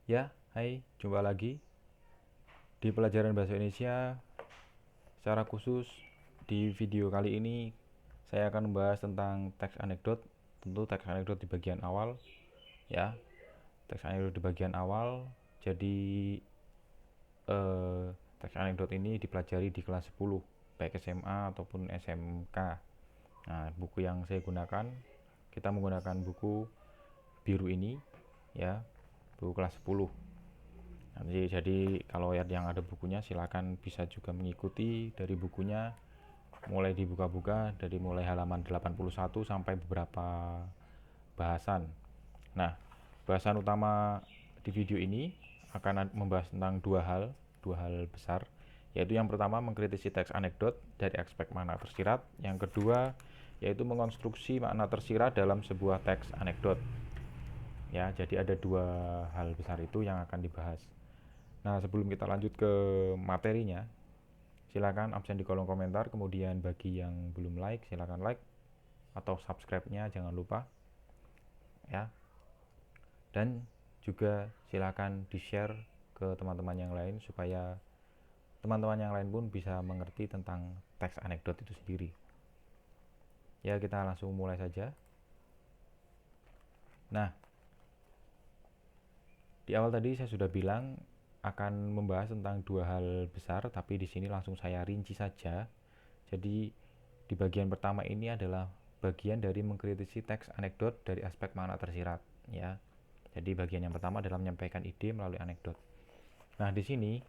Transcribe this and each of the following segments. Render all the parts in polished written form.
Ya, hai, jumpa lagi di pelajaran bahasa Indonesia. Secara khusus di video kali ini saya akan membahas tentang teks anekdot. Tentu teks anekdot di bagian awal, ya. Teks anekdot di bagian awal. Jadi eh, teks anekdot ini dipelajari di kelas 10, baik SMA ataupun SMK. Nah, buku yang saya gunakan, kita menggunakan buku biru ini, ya, buku kelas 10. Nanti jadi kalau yang ada bukunya silakan bisa juga mengikuti dari bukunya, mulai dibuka-buka dari mulai halaman 81 sampai beberapa bahasan. Nah, bahasan utama di video ini akan membahas tentang dua hal besar, yaitu yang pertama mengkritisi teks anekdot dari aspek makna tersirat, yang kedua yaitu mengonstruksi makna tersirat dalam sebuah teks anekdot. Ya, jadi ada dua hal besar itu yang akan dibahas. Nah, sebelum kita lanjut ke materinya, silakan absen di kolom komentar. Kemudian bagi yang belum like, silakan like atau subscribe-nya jangan lupa, ya. Dan juga silakan di-share ke teman-teman yang lain supaya teman-teman yang lain pun bisa mengerti tentang teks anekdot itu sendiri. Ya, kita langsung mulai saja. Nah, di awal tadi saya sudah bilang akan membahas tentang dua hal besar, tapi di sini langsung saya rinci saja. Jadi di bagian pertama ini adalah bagian dari mengkritisi teks anekdot dari aspek makna tersirat, ya. Jadi bagian yang pertama adalah menyampaikan ide melalui anekdot. Nah, di sini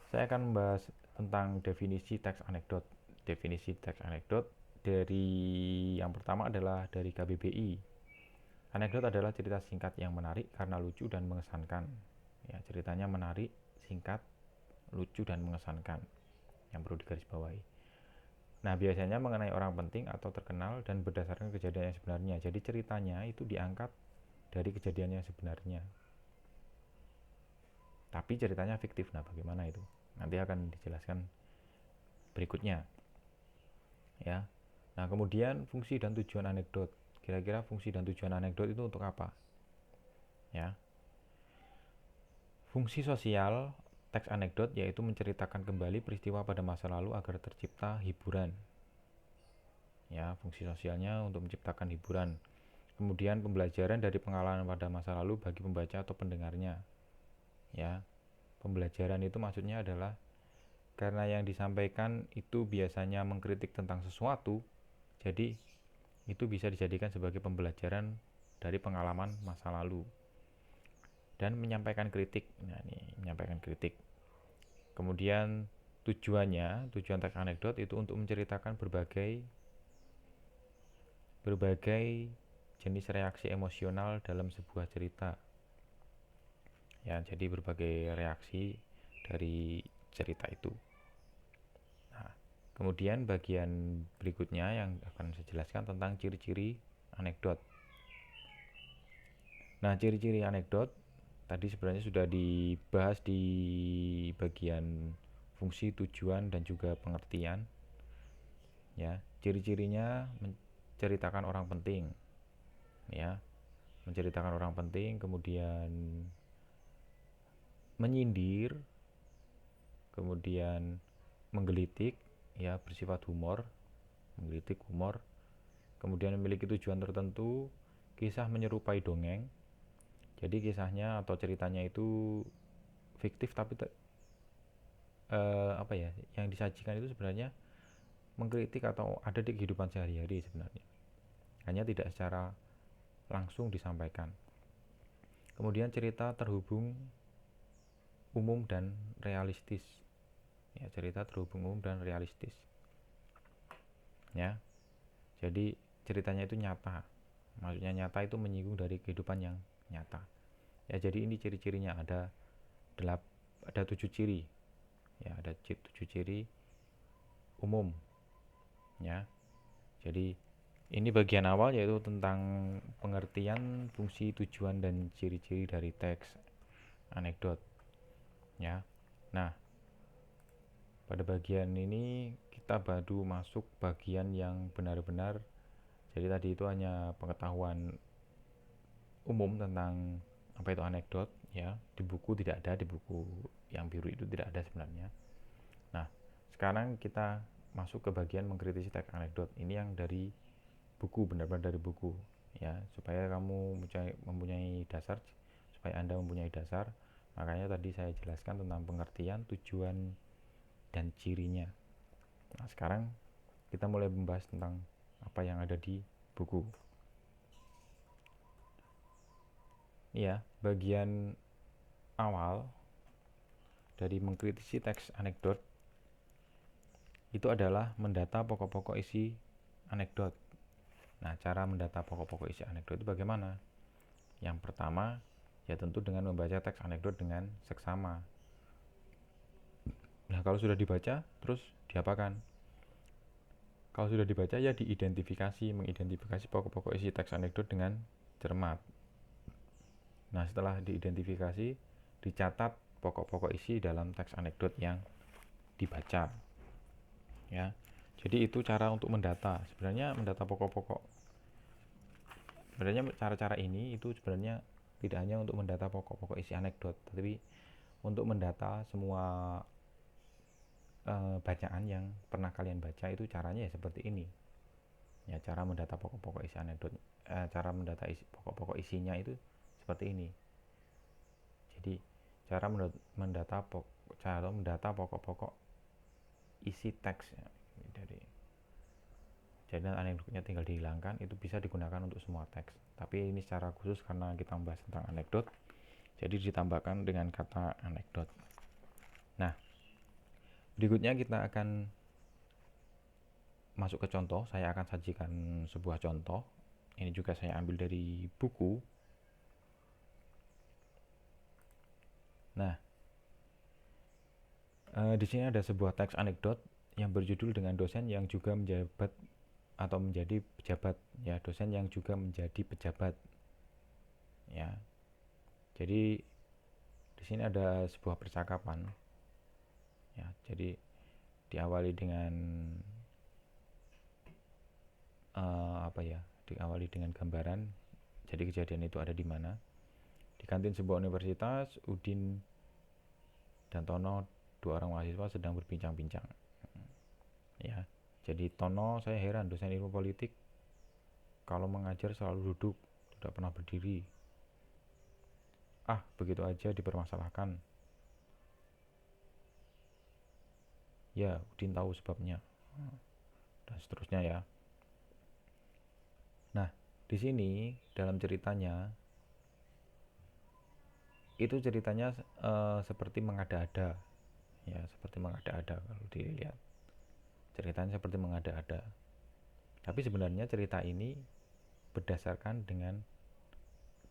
saya akan membahas tentang definisi teks anekdot. Definisi teks anekdot dari yang pertama adalah dari KBBI. Anekdot adalah cerita singkat yang menarik karena lucu dan mengesankan. Ya, ceritanya menarik, singkat, lucu dan mengesankan. Yang perlu digarisbawahi. Nah, biasanya mengenai orang penting atau terkenal dan berdasarkan kejadian yang sebenarnya. Jadi ceritanya itu diangkat dari kejadian yang sebenarnya. Tapi ceritanya fiktif. Nah, bagaimana itu? Nanti akan dijelaskan berikutnya, ya. Nah, kemudian fungsi dan tujuan anekdot. Kira-kira fungsi dan tujuan anekdot itu untuk apa? Ya. Fungsi sosial teks anekdot yaitu menceritakan kembali peristiwa pada masa lalu agar tercipta hiburan. Ya, fungsi sosialnya untuk menciptakan hiburan. Kemudian pembelajaran dari pengalaman pada masa lalu bagi pembaca atau pendengarnya. Ya, pembelajaran itu maksudnya adalah karena yang disampaikan itu biasanya mengkritik tentang sesuatu, jadi itu bisa dijadikan sebagai pembelajaran dari pengalaman masa lalu. Dan menyampaikan kritik. Nah, ini menyampaikan kritik. Kemudian tujuan teks anekdot itu untuk menceritakan berbagai jenis reaksi emosional dalam sebuah cerita. Ya, jadi berbagai reaksi dari cerita itu. Nah, kemudian bagian berikutnya yang akan saya jelaskan tentang ciri-ciri anekdot. Nah, ciri-ciri anekdot tadi sebenarnya sudah dibahas di bagian fungsi, tujuan, dan juga pengertian. Ya, ciri-cirinya menceritakan orang penting, ya, menceritakan orang penting, kemudian menyindir, kemudian menggelitik, ya, bersifat humor, menggelitik humor, kemudian memiliki tujuan tertentu, kisah menyerupai dongeng. Jadi kisahnya atau ceritanya itu fiktif tapi apa ya, yang disajikan itu sebenarnya mengkritik atau ada di kehidupan sehari-hari sebenarnya, hanya tidak secara langsung disampaikan. Kemudian cerita terhubung umum dan realistis. Ya, cerita terhubung umum dan realistis. Ya. Jadi ceritanya itu nyata. Maksudnya nyata itu menyinggung dari kehidupan yang nyata. Ya, jadi ini ciri-cirinya ada 7 ciri. Ya, ada 7 ciri umum. Ya. Jadi ini bagian awal yaitu tentang pengertian, fungsi, tujuan dan ciri-ciri dari teks anekdot. Ya. Nah, pada bagian ini kita baru masuk bagian yang benar-benar. Jadi tadi itu hanya pengetahuan umum tentang apa itu anekdot, ya. Di buku tidak ada, di buku yang biru itu tidak ada sebenarnya. Nah, sekarang kita masuk ke bagian mengkritisi teks anekdot. Ini yang dari buku, benar-benar dari buku, ya, supaya kamu mempunyai dasar, supaya Anda mempunyai dasar. Makanya tadi saya jelaskan tentang pengertian, tujuan, dan cirinya. Nah, sekarang kita mulai membahas tentang apa yang ada di buku. Ya, bagian awal dari mengkritisi teks anekdot itu adalah mendata pokok-pokok isi anekdot. Nah, cara mendata pokok-pokok isi anekdot itu bagaimana? Yang pertama, ya tentu dengan membaca teks anekdot dengan seksama. Nah, kalau sudah dibaca, terus diapakan? Kalau sudah dibaca, ya mengidentifikasi pokok-pokok isi teks anekdot dengan cermat. Nah, setelah diidentifikasi, dicatat pokok-pokok isi dalam teks anekdot yang dibaca. Ya, jadi itu cara untuk mendata. Sebenarnya mendata pokok-pokok. Sebenarnya cara-cara ini itu sebenarnya tidak hanya untuk mendata pokok-pokok isi anekdot, tapi untuk mendata semua bacaan yang pernah kalian baca. Itu caranya ya seperti ini. Ya, cara mendata pokok-pokok isi anekdot, cara mendata pokok-pokok isinya itu seperti ini. Jadi cara mendata pokok-pokok isi teks ya, jadi anekdotnya tinggal dihilangkan, itu bisa digunakan untuk semua teks. Tapi ini secara khusus karena kita membahas tentang anekdot, jadi ditambahkan dengan kata anekdot. Nah, berikutnya kita akan masuk ke contoh. Saya akan sajikan sebuah contoh. Ini juga saya ambil dari buku. Nah, di sini ada sebuah teks anekdot yang berjudul dengan dosen yang juga menjabat atau menjadi pejabat, ya, dosen yang juga menjadi pejabat, ya. Jadi di sini ada sebuah percakapan, ya. Jadi diawali dengan diawali dengan gambaran. Jadi kejadian itu ada di mana? Di kantin sebuah universitas, Udin dan Tono, dua orang mahasiswa, sedang berbincang-bincang. Ya, jadi Tono, saya heran, dosen ilmu politik kalau mengajar selalu duduk, tidak pernah berdiri. Begitu aja dipermasalahkan. Ya, Udin tahu sebabnya. Dan seterusnya ya. Nah, di sini dalam ceritanya itu ceritanya seperti mengada-ada, ya, seperti mengada-ada kalau dilihat. Ceritanya seperti mengada-ada. Tapi sebenarnya cerita ini berdasarkan dengan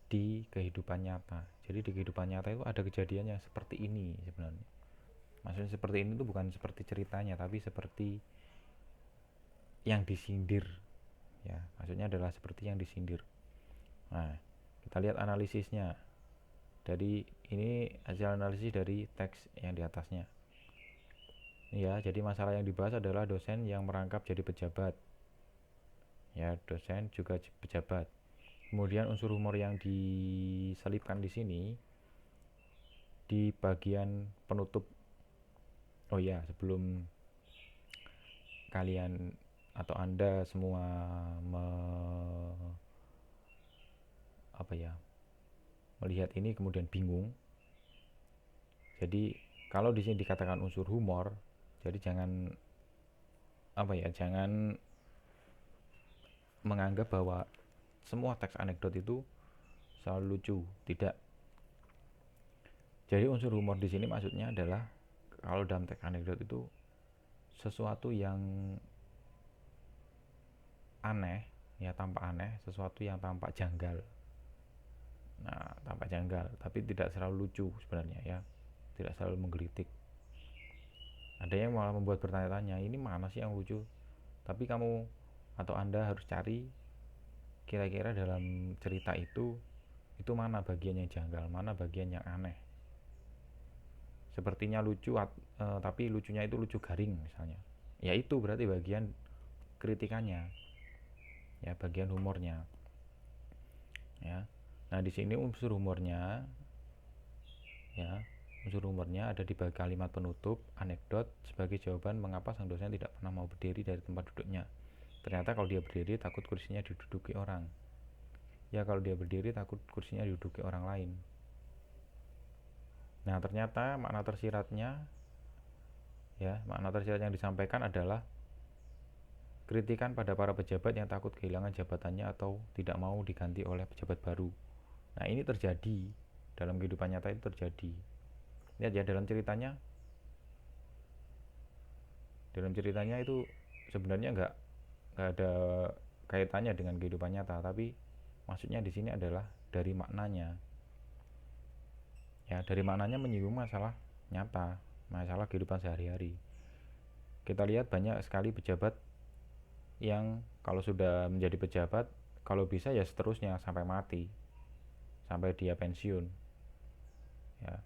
di kehidupan nyata. Jadi di kehidupan nyata itu ada kejadian yang seperti ini sebenarnya. Maksudnya seperti ini itu bukan seperti ceritanya, tapi seperti yang disindir. Ya, maksudnya adalah seperti yang disindir. Nah, kita lihat analisisnya. Dari ini hasil analisis dari teks yang di atasnya. Ya, jadi masalah yang dibahas adalah dosen yang merangkap jadi pejabat. Ya, dosen juga pejabat. Kemudian unsur humor yang diselipkan di sini di bagian penutup. Oh ya, sebelum kalian atau Anda semua melihat ini kemudian bingung. Jadi kalau di sini dikatakan unsur humor, jadi jangan jangan menganggap bahwa semua teks anekdot itu selalu lucu. Tidak. Jadi unsur humor di sini maksudnya adalah kalau dalam teks anekdot itu sesuatu yang aneh, ya, tampak aneh, sesuatu yang tampak janggal. Nah, tampak janggal, tapi tidak selalu lucu sebenarnya, ya. Tidak selalu menggelitik. Ada yang malah membuat bertanya-tanya, ini mana sih yang lucu? Tapi kamu atau Anda harus cari kira-kira dalam cerita itu mana bagian yang janggal, mana bagian yang aneh. Sepertinya lucu, tapi lucunya itu lucu garing misalnya. Ya, itu berarti bagian kritikannya, ya, bagian humornya, ya. Nah, di sini unsur humornya ya. Unsur humornya ada di bagi kalimat penutup, anekdot, sebagai jawaban mengapa sang dosen tidak pernah mau berdiri dari tempat duduknya. Ternyata kalau dia berdiri takut kursinya diduduki orang. Ya kalau dia berdiri takut kursinya diduduki orang lain. Nah ternyata makna tersiratnya yang disampaikan adalah kritikan pada para pejabat yang takut kehilangan jabatannya atau tidak mau diganti oleh pejabat baru. Nah ini terjadi dalam kehidupan nyata, itu terjadi. Lihat ya, dalam ceritanya itu sebenarnya nggak ada kaitannya dengan kehidupan nyata, tapi maksudnya di sini adalah dari maknanya. Ya, dari maknanya menyinggung masalah nyata, masalah kehidupan sehari-hari. Kita lihat banyak sekali pejabat yang kalau sudah menjadi pejabat, kalau bisa ya seterusnya sampai mati, sampai dia pensiun. Ya.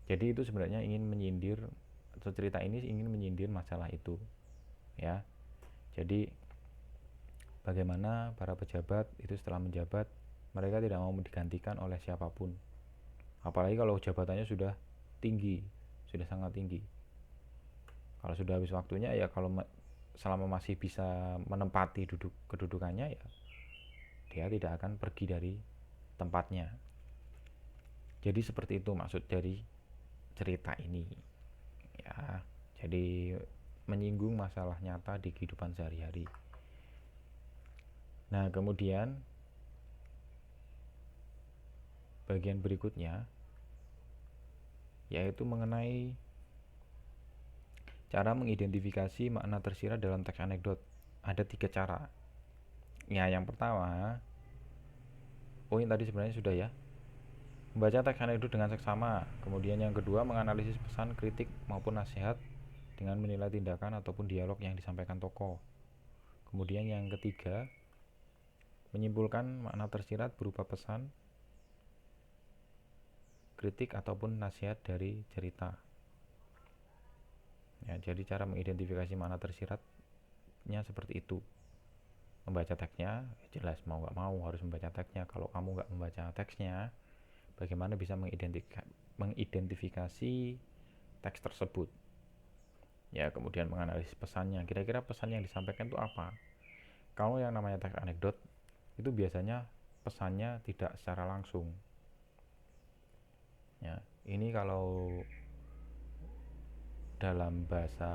Jadi itu sebenarnya ingin menyindir, atau cerita ini ingin menyindir masalah itu. Ya. Jadi bagaimana para pejabat itu setelah menjabat, mereka tidak mau digantikan oleh siapapun. Apalagi kalau jabatannya sudah tinggi, sudah sangat tinggi. Kalau sudah habis waktunya ya, kalau selama masih bisa menempati kedudukannya ya dia tidak akan pergi dari tempatnya. Jadi seperti itu maksud dari cerita ini ya. Jadi menyinggung masalah nyata di kehidupan sehari-hari. Nah kemudian bagian berikutnya yaitu mengenai cara mengidentifikasi makna tersirat dalam teks anekdot. Ada 3 cara. Ya yang pertama, yang tadi sebenarnya sudah ya, membaca teks anekdot dengan seksama. Kemudian yang kedua, menganalisis pesan, kritik maupun nasihat dengan menilai tindakan ataupun dialog yang disampaikan tokoh. Kemudian yang ketiga, menyimpulkan makna tersirat berupa pesan, kritik ataupun nasihat dari cerita. Ya, jadi cara mengidentifikasi makna tersiratnya seperti itu. Membaca teksnya, jelas mau nggak mau harus membaca teksnya. Kalau kamu nggak membaca teksnya, bagaimana bisa mengidentifikasi teks tersebut? Ya, kemudian menganalisis pesannya. Kira-kira pesan yang disampaikan itu apa? Kalau yang namanya teks anekdot, itu biasanya pesannya tidak secara langsung. Ya, ini kalau dalam bahasa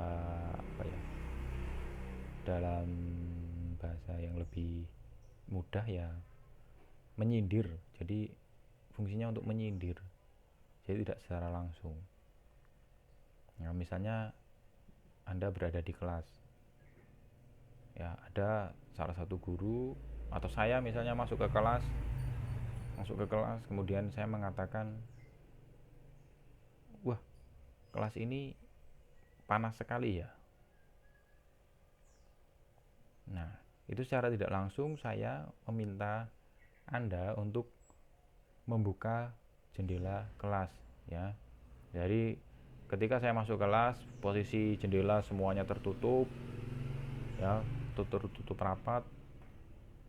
dalam bahasa yang lebih mudah ya menyindir. Jadi fungsinya untuk menyindir. Jadi tidak secara langsung. Nah, misalnya Anda berada di kelas. Ya, ada salah satu guru atau saya misalnya masuk ke kelas, kemudian saya mengatakan, "Wah, kelas ini panas sekali ya." Nah, itu secara tidak langsung saya meminta Anda untuk membuka jendela kelas ya. Jadi ketika saya masuk kelas, posisi jendela semuanya tertutup ya, tertutup rapat.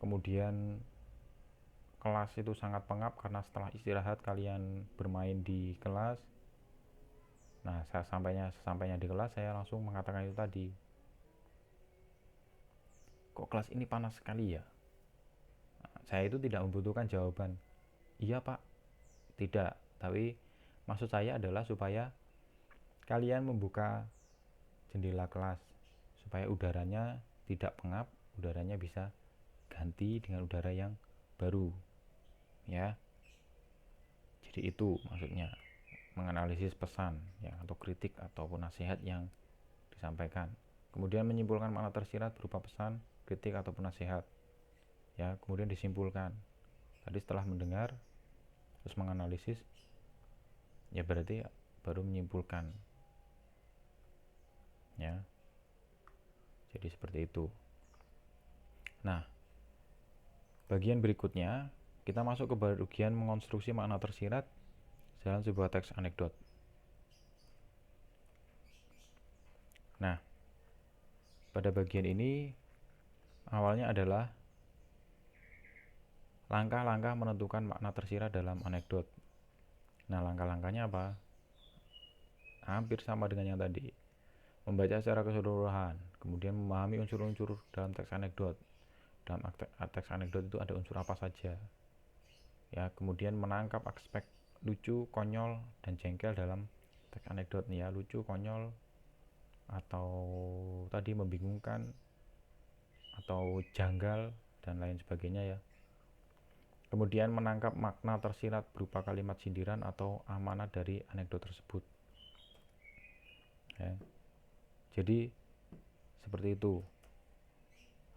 Kemudian kelas itu sangat pengap karena setelah istirahat kalian bermain di kelas. Nah, sesampainya di kelas saya langsung mengatakan itu tadi. Kok kelas ini panas sekali ya? Nah, saya itu tidak membutuhkan jawaban iya pak, tidak, tapi maksud saya adalah supaya kalian membuka jendela kelas supaya udaranya tidak pengap, udaranya bisa ganti dengan udara yang baru ya. Jadi itu maksudnya menganalisis pesan ya, atau kritik ataupun nasihat yang disampaikan. Kemudian menyimpulkan makna tersirat berupa pesan, kritik ataupun nasihat ya. Kemudian disimpulkan. Tadi setelah mendengar terus menganalisis ya, berarti baru menyimpulkan ya. Jadi seperti itu. Nah, bagian berikutnya kita masuk ke bagian mengonstruksi makna tersirat dalam sebuah teks anekdot. Nah, pada bagian ini awalnya adalah langkah-langkah menentukan makna tersirat dalam anekdot. Nah, langkah-langkahnya apa? Hampir sama dengan yang tadi. Membaca secara keseluruhan, kemudian memahami unsur-unsur dalam teks anekdot. Dalam teks anekdot itu ada unsur apa saja. Ya, kemudian menangkap aspek lucu, konyol, dan jengkel dalam teks anekdot nih ya. Lucu, konyol, atau tadi membingungkan, atau janggal, dan lain sebagainya ya. Kemudian menangkap makna tersirat berupa kalimat sindiran atau amanat dari anekdot tersebut ya. Jadi seperti itu,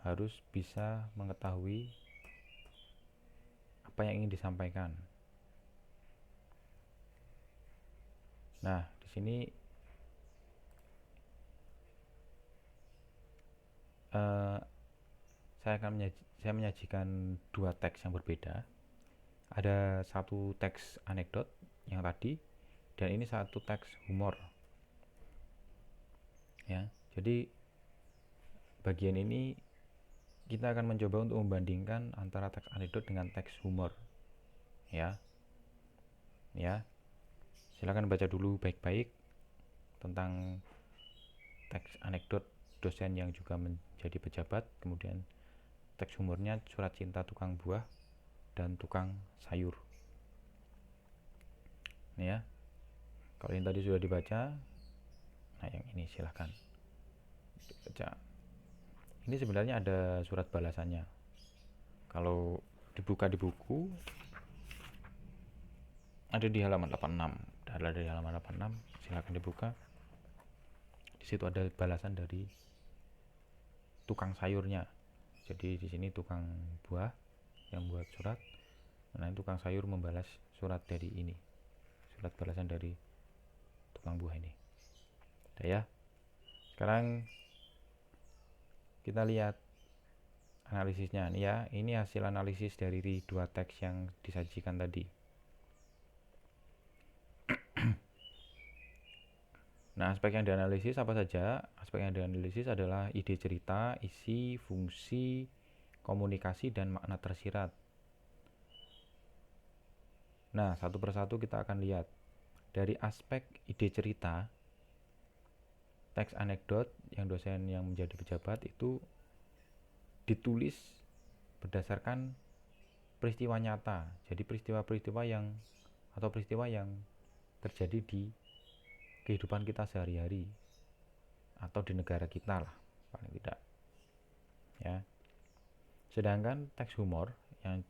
harus bisa mengetahui apa yang ingin disampaikan. Nah, di sini saya menyajikan dua teks yang berbeda. Ada satu teks anekdot yang tadi, dan ini satu teks humor ya. Jadi bagian ini kita akan mencoba untuk membandingkan antara teks anekdot dengan teks humor ya. Silakan baca dulu baik-baik tentang teks anekdot dosen yang juga menjadi pejabat, kemudian teks humornya surat cinta tukang buah dan tukang sayur ya. Kalau yang tadi sudah dibaca, nah yang ini silahkan dibaca. Ini sebenarnya ada surat balasannya. Kalau dibuka di buku, ada di halaman 86. Ada di halaman 86, silahkan dibuka. Di situ ada balasan dari tukang sayurnya. Jadi di sini tukang buah yang buat surat, nah tukang sayur membalas surat dari ini, surat balasan dari tukang buah ini. Udah ya. Sekarang kita lihat analisisnya nih ya. Ini hasil analisis dari dua teks yang disajikan tadi. Nah, aspek yang dianalisis apa saja? Aspek yang dianalisis adalah ide cerita, isi, fungsi, komunikasi, dan makna tersirat. Nah, satu persatu kita akan lihat. Dari aspek ide cerita, teks anekdot yang dosen yang menjadi pejabat itu ditulis berdasarkan peristiwa nyata. Jadi peristiwa-peristiwa yang atau peristiwa yang terjadi di kehidupan kita sehari-hari atau di negara kita lah paling tidak ya. Sedangkan teks humor yang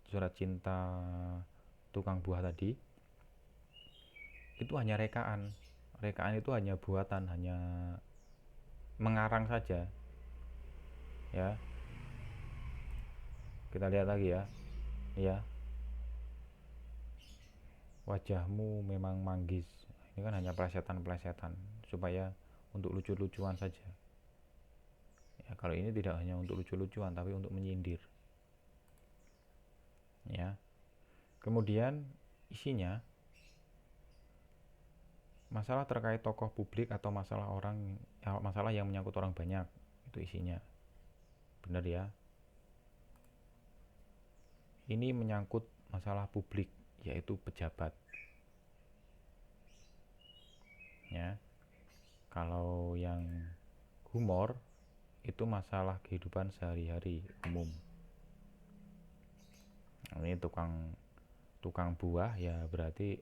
surat cinta tukang buah tadi itu hanya rekaan itu hanya buatan, hanya mengarang saja ya. Kita lihat lagi ya. Wajahmu memang manggis, ini kan hanya plesetan-plesetan supaya untuk lucu-lucuan saja ya. Kalau ini tidak hanya untuk lucu-lucuan tapi untuk menyindir ya. Kemudian isinya masalah terkait tokoh publik atau masalah yang menyangkut orang banyak, itu isinya. Benar ya. Ini menyangkut masalah publik, yaitu pejabat ya. Kalau yang humor itu masalah kehidupan sehari-hari umum. Ini tukang buah ya, berarti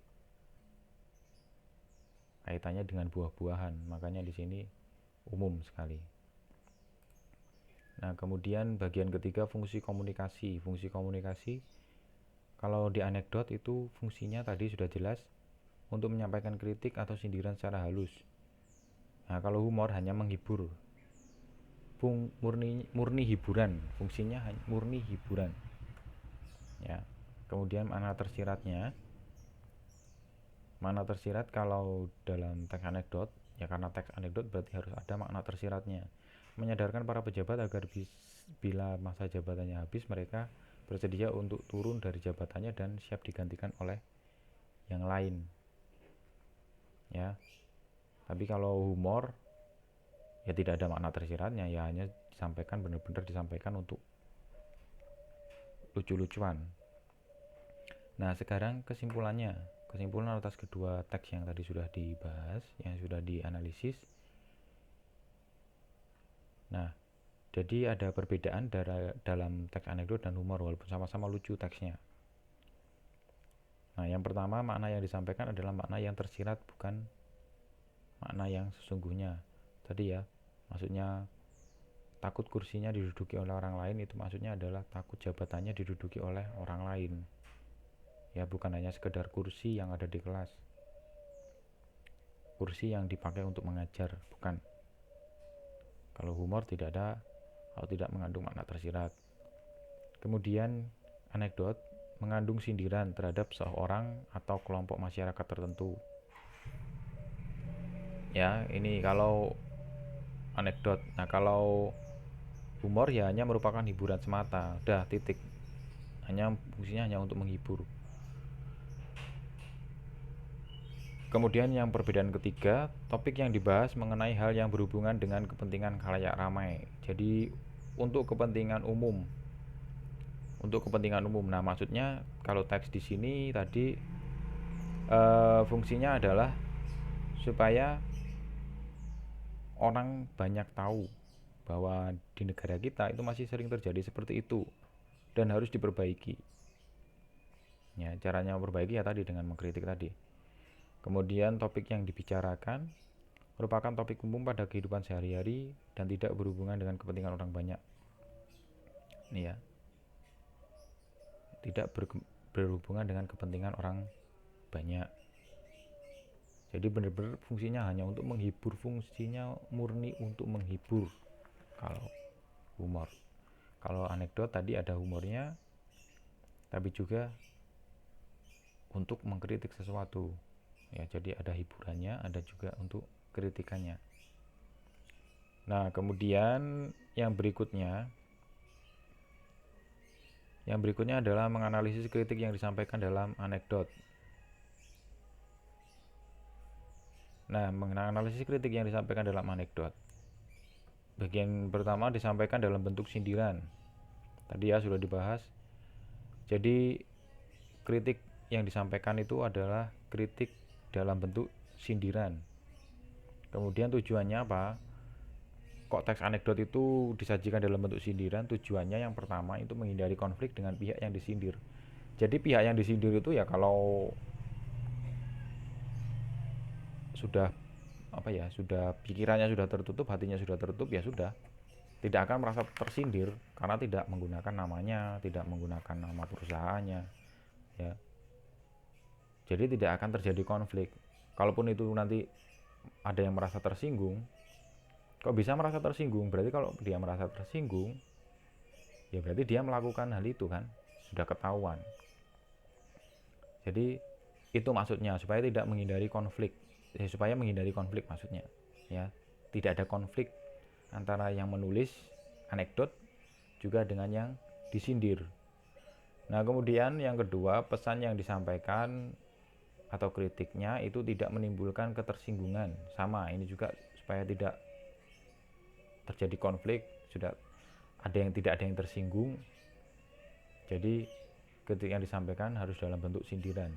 kaitannya dengan buah-buahan, makanya di sini umum sekali. Nah, kemudian bagian ketiga fungsi komunikasi. Fungsi komunikasi kalau di anekdot itu fungsinya tadi sudah jelas, untuk menyampaikan kritik atau sindiran secara halus. Nah, kalau humor hanya menghibur, murni hiburan, fungsinya murni hiburan ya. Kemudian mana tersirat kalau dalam teks anekdot ya, karena teks anekdot berarti harus ada makna tersiratnya, menyadarkan para pejabat agar bila masa jabatannya habis mereka bersedia untuk turun dari jabatannya dan siap digantikan oleh yang lain ya. Tapi kalau humor ya tidak ada makna tersiratnya ya, hanya disampaikan, benar-benar disampaikan untuk lucu-lucuan. Nah, sekarang kesimpulannya kesimpulan atas kedua teks yang tadi sudah dibahas, yang sudah dianalisis. Nah, jadi ada perbedaan dalam teks anekdot dan humor walaupun sama-sama lucu teksnya. Nah, yang pertama, makna yang disampaikan adalah makna yang tersirat, bukan makna yang sesungguhnya. Tadi ya, maksudnya takut kursinya diduduki oleh orang lain, itu maksudnya adalah takut jabatannya diduduki oleh orang lain. Ya, bukan hanya sekedar kursi yang ada di kelas. Kursi yang dipakai untuk mengajar, bukan. Kalau humor tidak ada atau tidak mengandung makna tersirat. Kemudian anekdot mengandung sindiran terhadap seorang atau kelompok masyarakat tertentu. Ya, ini kalau anekdot. Nah, kalau humor ya hanya merupakan hiburan semata, udah titik. Fungsinya hanya untuk menghibur. Kemudian yang perbedaan ketiga, topik yang dibahas mengenai hal yang berhubungan dengan kepentingan khalayak ramai. Jadi untuk kepentingan umum. Nah, maksudnya kalau teks di sini tadi fungsinya adalah supaya orang banyak tahu bahwa di negara kita itu masih sering terjadi seperti itu dan harus diperbaiki. Ya, caranya memperbaiki ya tadi dengan mengkritik tadi. Kemudian topik yang dibicarakan merupakan topik umum pada kehidupan sehari-hari dan tidak berhubungan dengan kepentingan orang banyak. Ini ya, tidak berhubungan dengan kepentingan orang banyak. Jadi benar-benar fungsinya hanya untuk menghibur, fungsinya murni untuk menghibur. Kalau humor, kalau anekdot tadi ada humornya, tapi juga untuk mengkritik sesuatu. Ya, jadi ada hiburannya, ada juga untuk kritikannya. Nah, kemudian yang berikutnya adalah menganalisis kritik yang disampaikan dalam anekdot. Nah, menganalisis kritik yang disampaikan dalam anekdot. Bagian pertama disampaikan dalam bentuk sindiran. Tadi ya sudah dibahas. Jadi kritik yang disampaikan itu adalah kritik dalam bentuk sindiran. Kemudian tujuannya apa? Kok teks anekdot itu disajikan dalam bentuk sindiran? Tujuannya yang pertama itu menghindari konflik dengan pihak yang disindir. Jadi pihak yang disindir itu ya kalau sudah sudah pikirannya sudah tertutup, hatinya sudah tertutup, ya sudah tidak akan merasa tersindir karena tidak menggunakan namanya, tidak menggunakan nama perusahaannya, ya. Jadi tidak akan terjadi konflik. Kalaupun itu nanti ada yang merasa tersinggung, kok bisa merasa tersinggung? Berarti kalau dia merasa tersinggung, ya berarti dia melakukan hal itu kan, sudah ketahuan. Jadi itu maksudnya supaya tidak menghindari konflik, supaya menghindari konflik maksudnya, ya. Tidak ada konflik antara yang menulis anekdot juga dengan yang disindir. Nah, kemudian yang kedua, pesan yang disampaikan atau kritiknya itu tidak menimbulkan ketersinggungan. Sama, ini juga supaya tidak terjadi konflik, sudah tidak ada yang tersinggung. Jadi kritik yang disampaikan harus dalam bentuk sindiran.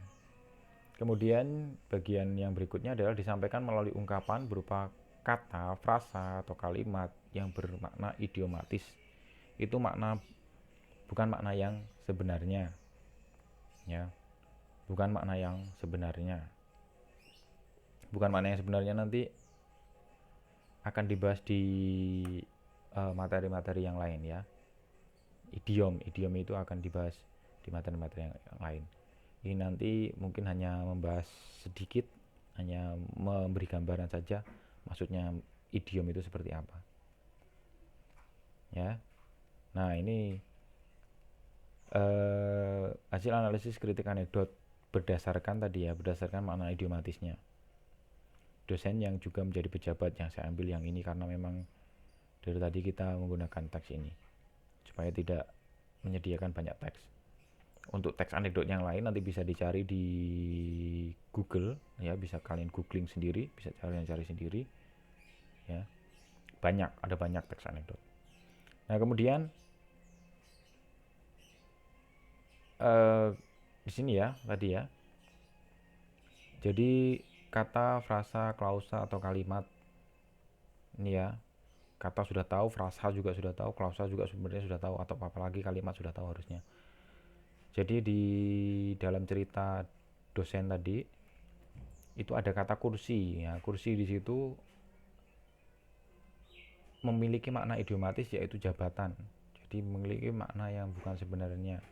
Kemudian bagian yang berikutnya adalah disampaikan melalui ungkapan berupa kata, frasa, atau kalimat yang bermakna idiomatis. Itu bukan makna yang sebenarnya, ya. Bukan makna yang sebenarnya nanti akan dibahas di materi-materi yang lain, ya. Idiom itu akan dibahas di materi-materi yang lain. Ini nanti mungkin hanya membahas sedikit, hanya memberi gambaran saja maksudnya idiom itu seperti apa, ya. Nah, ini hasil analisis kritik anekdot berdasarkan makna idiomatisnya. Dosen yang juga menjadi pejabat, yang saya ambil yang ini karena memang dari tadi kita menggunakan teks ini supaya tidak menyediakan banyak teks. Untuk teks anekdot yang lain nanti bisa dicari di Google, ya, bisa kalian googling sendiri, bisa kalian cari sendiri, ya. Ada banyak teks anekdot. Nah, kemudian di sini ya tadi ya Jadi kata, frasa, klausa atau kalimat ini ya, kata sudah tahu, frasa juga sudah tahu, klausa juga sebenarnya sudah tahu, atau apalagi kalimat sudah tahu harusnya. Jadi di dalam cerita dosen tadi itu ada kata kursi ya. Kursi di situ memiliki makna idiomatis yaitu jabatan. Jadi memiliki makna yang bukan sebenarnya.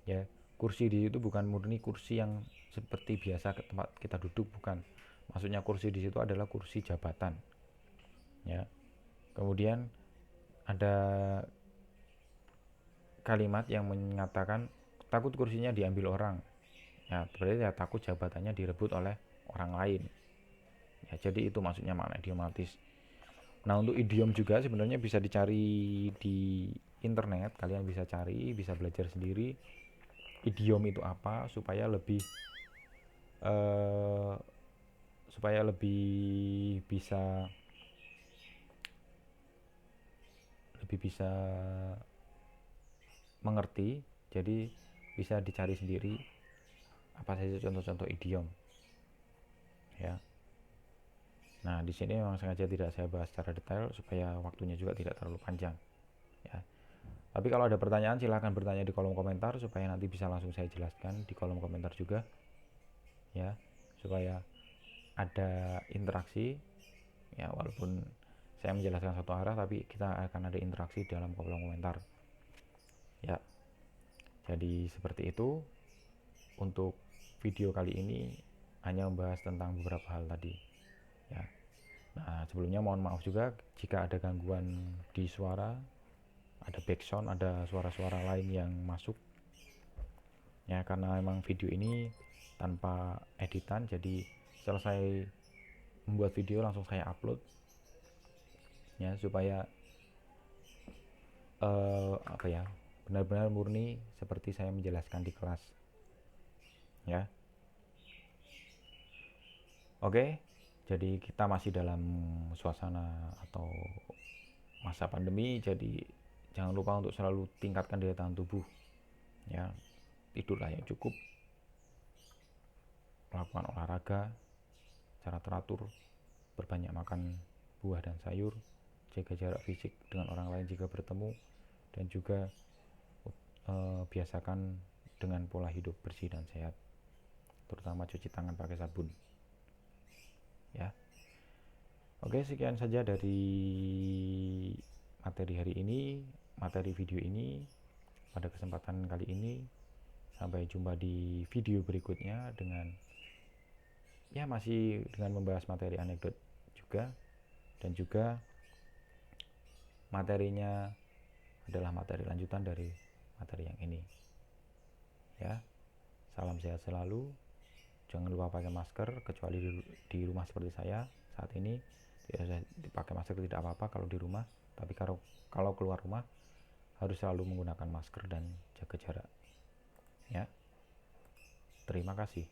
Ya, kursi di situ bukan murni kursi yang seperti biasa ke tempat kita duduk, bukan. Maksudnya kursi di situ adalah kursi jabatan. Ya. Kemudian ada kalimat yang mengatakan takut kursinya diambil orang. Ya, berarti ya takut jabatannya direbut oleh orang lain. Ya, jadi itu maksudnya makna idiomatis. Nah, untuk idiom juga sebenarnya bisa dicari di internet, kalian bisa cari, bisa belajar sendiri idiom itu apa supaya lebih eh, bisa mengerti. Jadi bisa dicari sendiri apa saja contoh-contoh idiom ya. Nah, di sini memang sengaja tidak saya bahas secara detail supaya waktunya juga tidak terlalu panjang ya. Tapi kalau ada pertanyaan silahkan bertanya di kolom komentar supaya nanti bisa langsung saya jelaskan di kolom komentar juga ya, supaya ada interaksi ya, walaupun saya menjelaskan satu arah tapi kita akan ada interaksi dalam kolom komentar ya. Jadi seperti itu untuk video kali ini, hanya membahas tentang beberapa hal tadi ya. Nah, sebelumnya mohon maaf juga jika ada gangguan di suara, ada backsound, ada suara-suara lain yang masuk ya, karena memang video ini tanpa editan, jadi selesai membuat video langsung saya upload ya, supaya apa ya, benar-benar murni seperti saya menjelaskan di kelas ya. Oke, jadi kita masih dalam suasana atau masa pandemi, jadi jangan lupa untuk selalu tingkatkan daya tahan tubuh ya. Tidurlah yang cukup, melakukan olahraga secara teratur, berbanyak makan buah dan sayur, jaga jarak fisik dengan orang lain jika bertemu, dan juga biasakan dengan pola hidup bersih dan sehat, terutama cuci tangan pakai sabun ya. Oke, sekian saja dari materi hari ini, materi video ini pada kesempatan kali ini. Sampai jumpa di video berikutnya dengan ya masih dengan membahas materi anekdot juga, dan juga materinya adalah materi lanjutan dari materi yang ini ya. Salam sehat selalu, jangan lupa pakai masker kecuali di rumah seperti saya saat ini. Tidak usah dipakai masker, tidak apa-apa kalau di rumah, tapi kalau keluar rumah harus selalu menggunakan masker dan jaga jarak ya. Terima kasih.